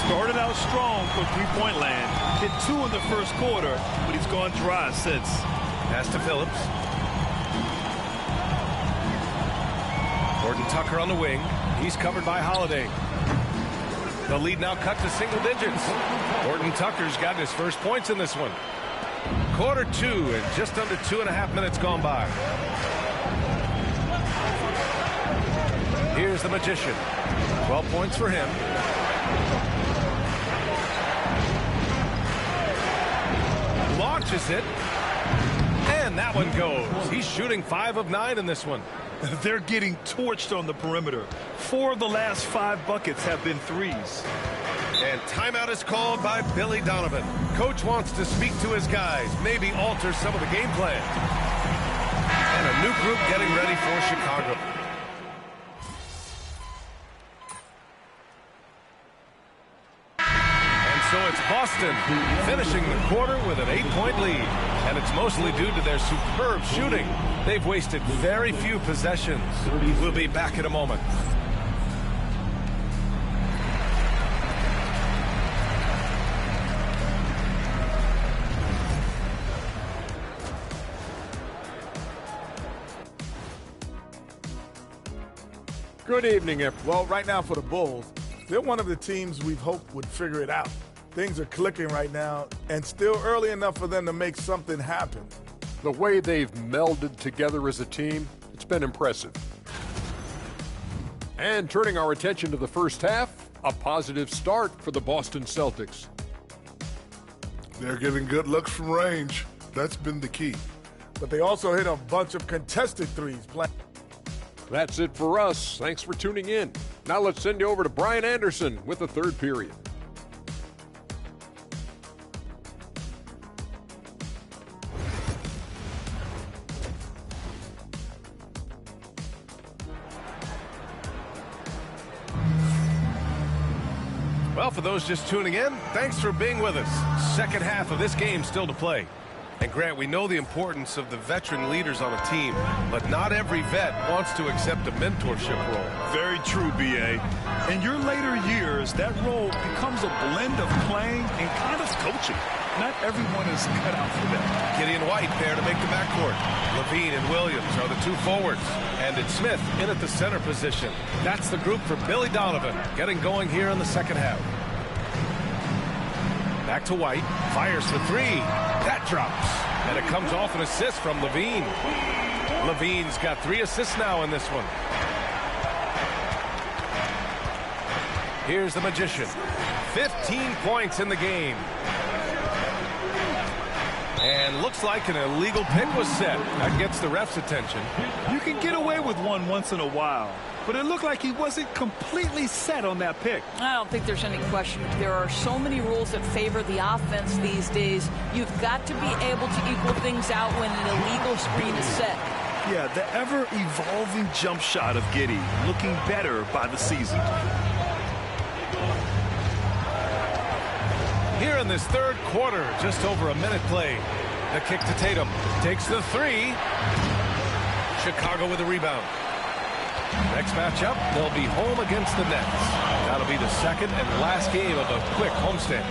Started out strong for three-point land. Hit 2 in the first quarter, but he's gone dry since. Pass to Phillips. Horton Tucker on the wing. He's covered by Holiday. The lead now cut to single digits. Horton Tucker's got his first points in this one. Quarter 2 and just under 2.5 minutes gone by. Here's the Magician. 12 points for him. launches it. And that one goes. He's shooting 5 of 9 in this one. They're getting torched on the perimeter. 4 of the last 5 buckets have been threes. And timeout is called by Billy Donovan. Coach wants to speak to his guys, maybe alter some of the game plan. And a new group getting ready for Chicago. And so it's Boston finishing the quarter with an 8-point lead. And it's mostly due to their superb shooting. They've wasted very few possessions. We'll be back in a moment. Good evening, everyone. Well, right now for the Bulls, they're one of the teams we've hoped would figure it out. Things are clicking right now, and still early enough for them to make something happen. The way they've melded together as a team, it's been impressive. And turning our attention to the first half, a positive start for the Boston Celtics. They're getting good looks from range. That's been the key. But they also hit a bunch of contested threes. That's it for us. Thanks for tuning in. Now let's send you over to Brian Anderson with the third period. Well, for those just tuning in, thanks for being with us. Second half of this game still to play. And Grant, we know the importance of the veteran leaders on a team, but not every vet wants to accept a mentorship role. Very true, B.A. In your later years, that role becomes a blend of playing and kind of coaching. Not everyone is cut out for that. Gideon White there to make the backcourt. Levine and Williams are the two forwards. And it's Smith in at the center position. That's the group for Billy Donovan, getting going here in the second half. Back to White, fires for 3. That drops. And it comes off an assist from Levine. Levine's got 3 assists now in this one. Here's the Magician. 15 points in the game. And looks like an illegal pick was set. That gets the ref's attention. You can get away with one once in a while, but it looked like he wasn't completely set on that pick. I don't think there's any question. There are so many rules that favor the offense these days. You've got to be able to equal things out when an illegal screen is set. Yeah, the ever-evolving jump shot of Giddey looking better by the season. Here in this third quarter, just over a minute played. The kick to Tatum. Takes the 3. Chicago with a rebound. Next matchup, they'll be home against the Nets. That'll be the second and last game of a quick homestand.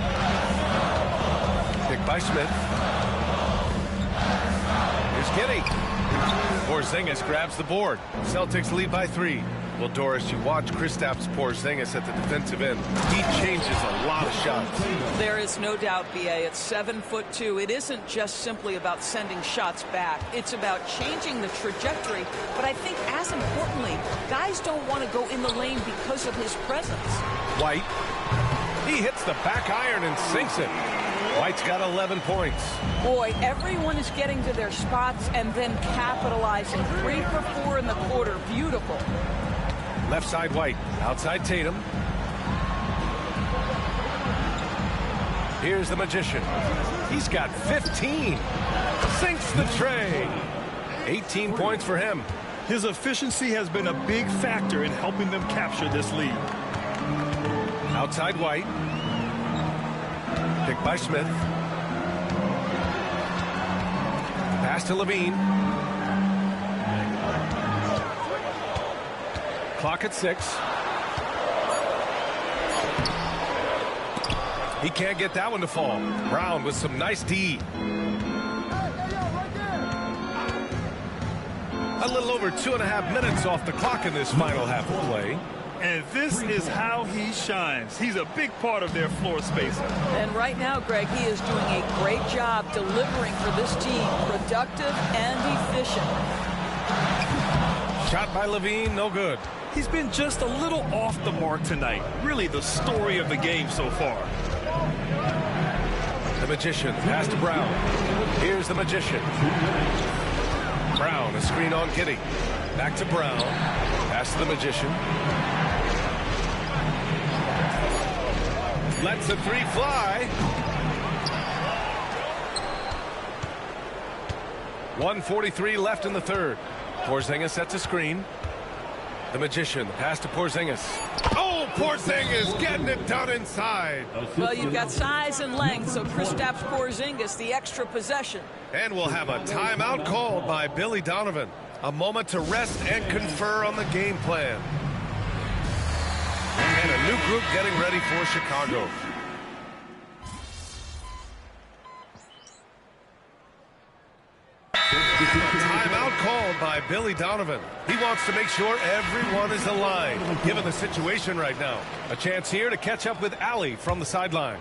Pick by Smith. Here's Giddey. Porzingis grabs the board. Celtics lead by 3. Well, Doris, you watch Kristaps Porzingis at the defensive end. He changes a lot of shots. There is no doubt, B.A. At 7'2", it isn't just simply about sending shots back. It's about changing the trajectory. But I think, as importantly, guys don't want to go in the lane because of his presence. White. He hits the back iron and sinks it. White's got 11 points. Boy, everyone is getting to their spots and then capitalizing. 3 for 4 in the quarter. Beautiful. Left side White, outside Tatum. Here's the Magician. He's got 15. Sinks the tray. 18 points for him. His efficiency has been a big factor in helping them capture this lead. Outside White. Picked by Smith. Pass to Levine. Clock at 6. He can't get that one to fall. Brown with some nice D. A little over 2.5 minutes off the clock in this final half of play. And this is how he shines. He's a big part of their floor spacing. And right now, Greg, he is doing a great job delivering for this team. Productive and efficient. Shot by Levine, no good. He's been just a little off the mark tonight. Really the story of the game so far. The The Magician, pass to Brown. Here's the Magician. Brown, a screen on Giddey. Back to Brown. Pass to the Magician. Lets the three fly. 1:43 left in the third. Porzingis sets a screen. The Magician, pass to Porzingis. Oh, Porzingis getting it done inside. Well, you've got size and length, so Kristaps Porzingis, the extra possession. And we'll have a timeout called by Billy Donovan. A moment to rest and confer on the game plan. And a new group getting ready for Chicago. Timeout called by Billy Donovan. He wants to make sure everyone is aligned, given the situation right now. A chance here to catch up with Allie from the sideline.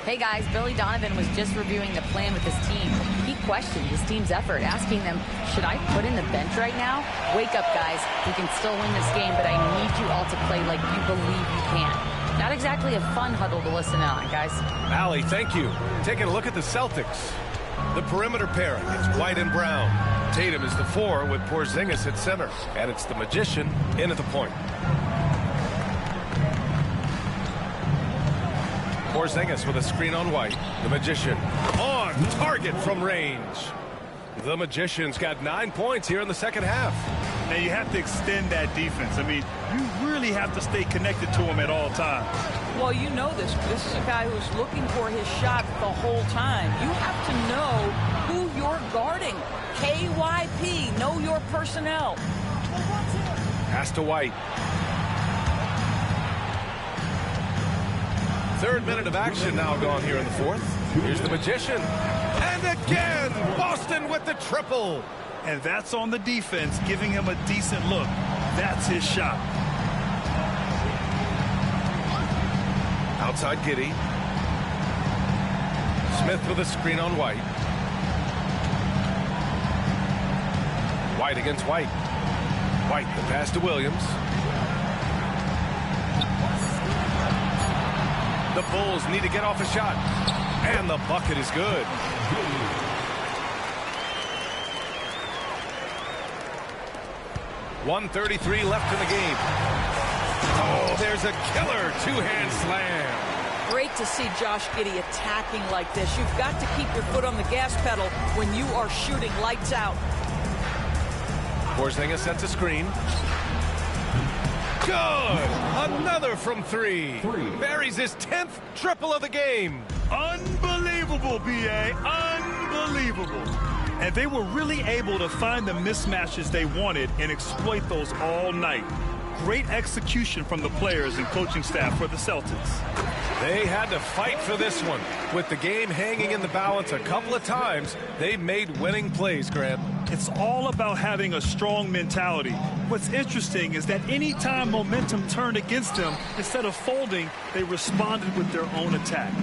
Hey guys, Billy Donovan was just reviewing the plan with his team. He questioned his team's effort, asking them, should I put in the bench right now? Wake up, guys. We can still win this game, but I need you all to play like you believe you can. Not exactly a fun huddle to listen on, guys. Allie, thank you. Taking a look at the Celtics. The perimeter pairing is White and Brown. Tatum is the 4 with Porzingis at center. And it's the Magician in at the point. Porzingis with a screen on White. The Magician on target from range. The Magician's got 9 points here in the second half. Now you have to extend that defense. I mean, you really have to stay connected to him at all times. Well, you know this. This is a guy who's looking for his shot the whole time. You have to know who you're guarding. KYP, know your personnel. Pass to White. Third minute of action now gone here in the fourth. Here's the Magician. And again, Boston with the triple. And that's on the defense, giving him a decent look. That's his shot. Outside Giddey. Smith with a screen on White. White against White. White, the pass to Williams. The Bulls need to get off a shot. And the bucket is good. .133 left in the game. Oh, there's a killer two-hand slam. Great to see Josh Giddey attacking like this. You've got to keep your foot on the gas pedal when you are shooting lights out. Porzingis sets a screen. Good! Another from three. Buries his 10th triple of the game. Unbelievable, B.A. Unbelievable. And they were really able to find the mismatches they wanted and exploit those all night. Great execution from the players and coaching staff for the Celtics. They had to fight for this one. With the game hanging in the balance a couple of times, they made winning plays, Grant. It's all about having a strong mentality. What's interesting is that anytime momentum turned against them, instead of folding, they responded with their own attack.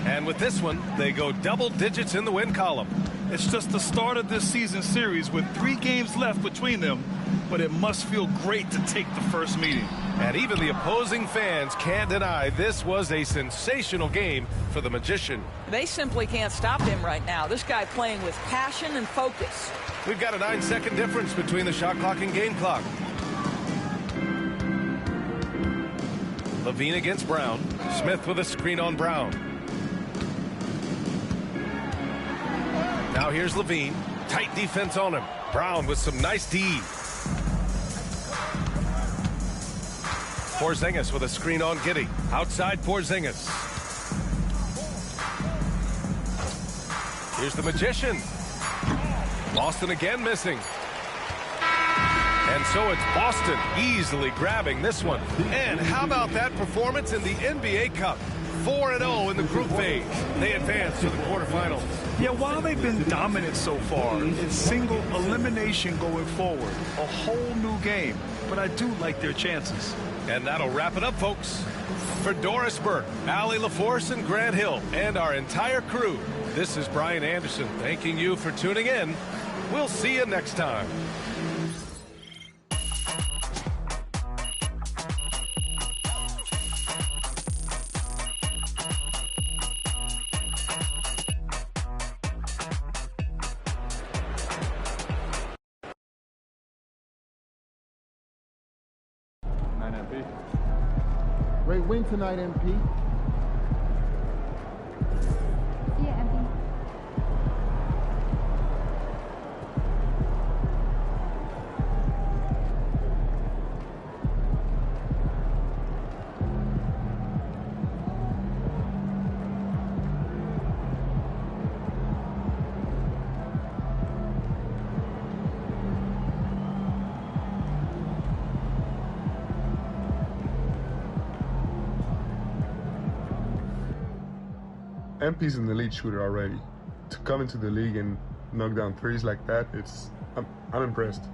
And with this one, they go double digits in the win column. It's just the start of this season series with 3 games left between them, but it must feel great to take the first meeting. And even the opposing fans can't deny this was a sensational game for the Magician. They simply can't stop him right now. This guy playing with passion and focus. We've got a 9-second difference between the shot clock and game clock. Levine against Brown. Smith with a screen on Brown. Now here's Levine. Tight defense on him. Brown with some nice D. Porzingis with a screen on Giddey. Outside Porzingis. Here's the Magician. Boston again missing. And so it's Boston easily grabbing this one. And how about that performance in the NBA Cup? 4-0 in the group phase. They advance to the quarterfinals. Yeah, while they've been dominant so far, it's single elimination going forward. A whole new game. But I do like their chances. And that'll wrap it up, folks. For Doris Burke, Allie LaForce, and Grant Hill, and our entire crew, this is Brian Anderson thanking you for tuning in. We'll see you next time. tonight, MP. Great win tonight, MP. See ya, MP. MP's an elite shooter already. To come into the league and knock down threes like that, I'm impressed.